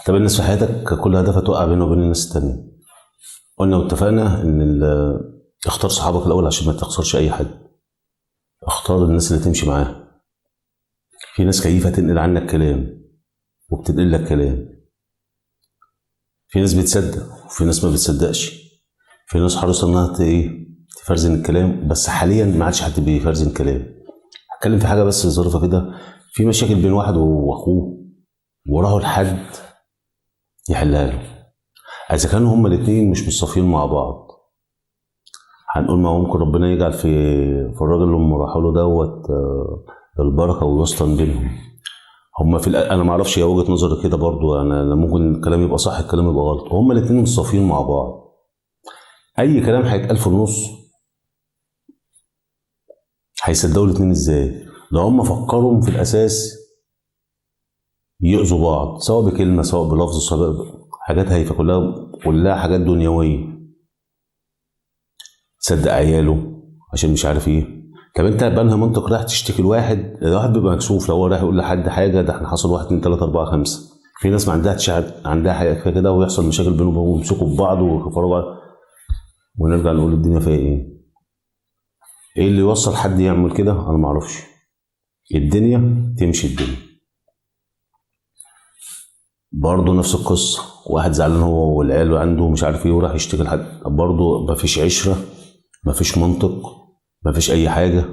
طب الناس في حياتك كل هدفها توقع بينه وبين الناس التانية. قلنا واتفقنا ان اختار صحابك الاول عشان ما تخسرش اي حد. اختار الناس اللي تمشي معاها. في ناس كيفة تنقل عنك كلام وبتنقل لك كلام. في ناس بتصدق وفي ناس ما بتصدقش. في ناس حريصة انها تفرزن الكلام، بس حاليا ما عادش حد بيفرزن كلام. هتكلم في حاجة بس ظريفة كده. في مشاكل بين واحد واخوه وراحوا لحد يحلها له. اذا كانوا هما الاتنين مش متصافيين مع بعض، هنقول ما هو ممكن ربنا يجعل في الراجل اللي هم راحوا له دوت البركه ويسطن بينهم. هما انا ما اعرفش، هي وجهه نظري كده برضو. أنا ممكن الكلام يبقى صح الكلام يبقى غلط. هما الاتنين مش صافيين مع بعض. اي كلام هيتقال في النص هيصدقوا الاتنين ازاي؟ لو هما فكروا في الاساس يؤذوا بعض، سواء بكلمه سواء بلفظ سواء حاجات هايفه، كلها حاجات دنيويه. تصدق عياله عشان مش عارف ايه. طب انت بانها منطق رايح تشتكي لواحد، الواحد بيبقى مكسوف لو هو رايح يقول لحد حاجه، ده احنا حصل 1 2 3 4 5. في ناس ما عندها حاجه كده ويحصل مشاكل بينهم ويمسكوا في بعض ويكفروا بعض، ونرجع نقول الدنيا فيها ايه. ايه اللي يوصل حد يعمل كده؟ انا ما اعرفش. الدنيا تمشي الدنيا. برضه نفس القصه، واحد زعلان هو والعيال عنده مش عارف ايه وراح يشتكي لحد، برضه مفيش عشره، مفيش منطق، مفيش اي حاجه.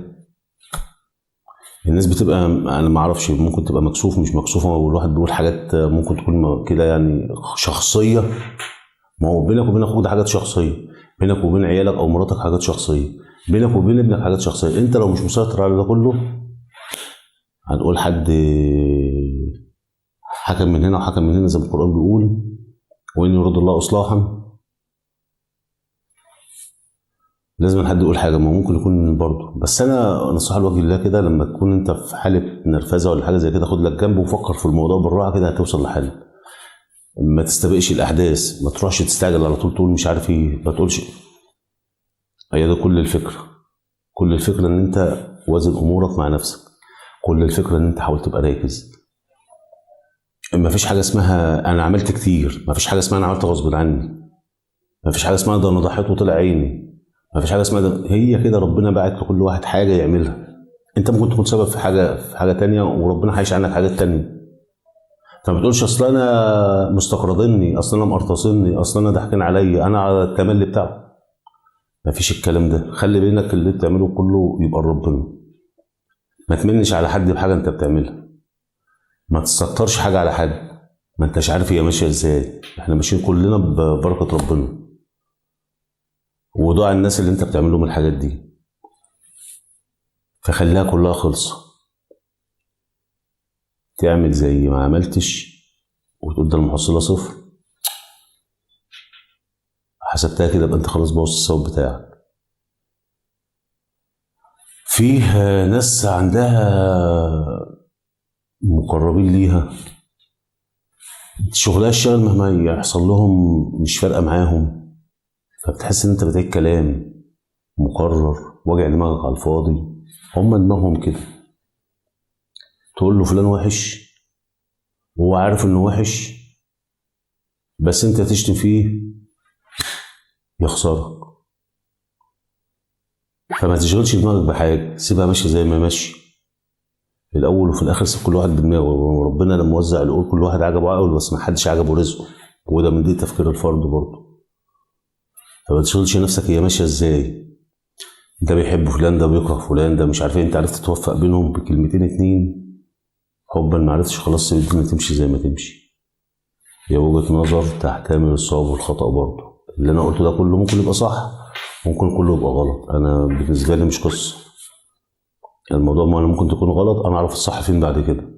الناس بتبقى، انا ما اعرفش، ممكن تبقى مكسوف مش مكسوفه، والواحد بيقول حاجات ممكن تكون كده يعني شخصيه. ما هو بينك وبين اخوك ده حاجات شخصيه، بينك وبين عيالك او مراتك حاجات شخصيه، بينك وبين ابنك حاجات شخصيه. انت لو مش مسيطر على ده كله، هنقول حد حكم من هنا وحكم من هنا زي ما القران بيقول، وان يريد الله اصلاحا. لازم حد يقول حاجه، ما ممكن يكون برضه. بس انا نصيحه لوجه الله كده، لما تكون انت في حاله نرفزه ولا حاجه زي كده، خد لك جنب وفكر في الموضوع بالراحه كده، هتوصل لحل. ما تستبقش الاحداث، ما تروحش تستعجل على طول تقول مش عارف ايه، ما تقولش. هي ده كل الفكره. كل الفكره ان انت وازن امورك مع نفسك. كل الفكره ان انت حاول تبقى راكز. ما فيش حاجه اسمها انا عملت كتير، ما فيش حاجه اسمها انا عملت غصب عني، ما فيش حاجه اسمها ده انا ضحيت وطلع عيني، ما فيش حاجه اسمها ده. هي كده ربنا باعت لكل واحد حاجه يعملها. انت ممكن تكون سبب في حاجه تانية، وربنا هيعيش عنك حاجات تانية. فما تقولش اصل انا مستقرضني، اصل انا مقرطصني، اصل انا ضحكين عليا، انا على التملي بتاعه. ما فيش الكلام ده. خلي بينك اللي بتعمله كله يبقى ربنا. ما تمنش على حد بحاجه انت بتعملها. ما تستكترش حاجه على حد ما انتش عارف هي ماشيه ازاي. احنا ماشيين كلنا ببركه ربنا ودعاء الناس اللي انت بتعمل لهم الحاجات دي. فخليها كلها خلصه. تعمل زي ما عملتش وتقول ده المحصله صفر، حسبتها كده يبقى انت خلاص بوظت الثواب بتاعك. فيه ناس عندها مقربين ليها شغلها الشغل مهما يحصل لهم مش فارقه معاهم، فبتحس ان انت بتعيد كلام مكرر، وجع دماغك على الفاضي. هم دماغهم كده. تقول له فلان وحش وهو عارف انه وحش، بس انت تشتم فيه يخسرك. فما تشغلش دماغك بحاجه، سيبها ماشيه زي ما ماشي. في الاول وفي الاخر سيب كل واحد بدماغه، وربنا لما وزع الامور كل واحد عجبه عقله، بس ما حدش عجبه رزقه. وده من دي تفكير الفرد برضه. فما تشغلش نفسك هي ماشيه ازاي. ده بيحب فلان، ده بيكره فلان، ده مش عارف ايه. انت عرفت توفق بينهم بكلمتين اتنين، حبا ما عرفتش خلاص سيب الدنيا تمشي زي ما تمشي. هي وجهة نظر تحتمل الصواب والخطأ برضه. اللي انا قلته ده كله ممكن يبقى صح، ممكن كله يبقى غلط. انا بالنسبه لي مش قصه الموضوع، ما أنا ممكن تكون غلط، انا اعرف الصح فين بعد كده.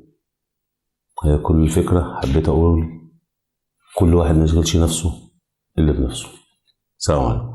هي كل الفكره حبيت اقول كل واحد ما يشغلش نفسه الا بنفسه. سلام عليكم.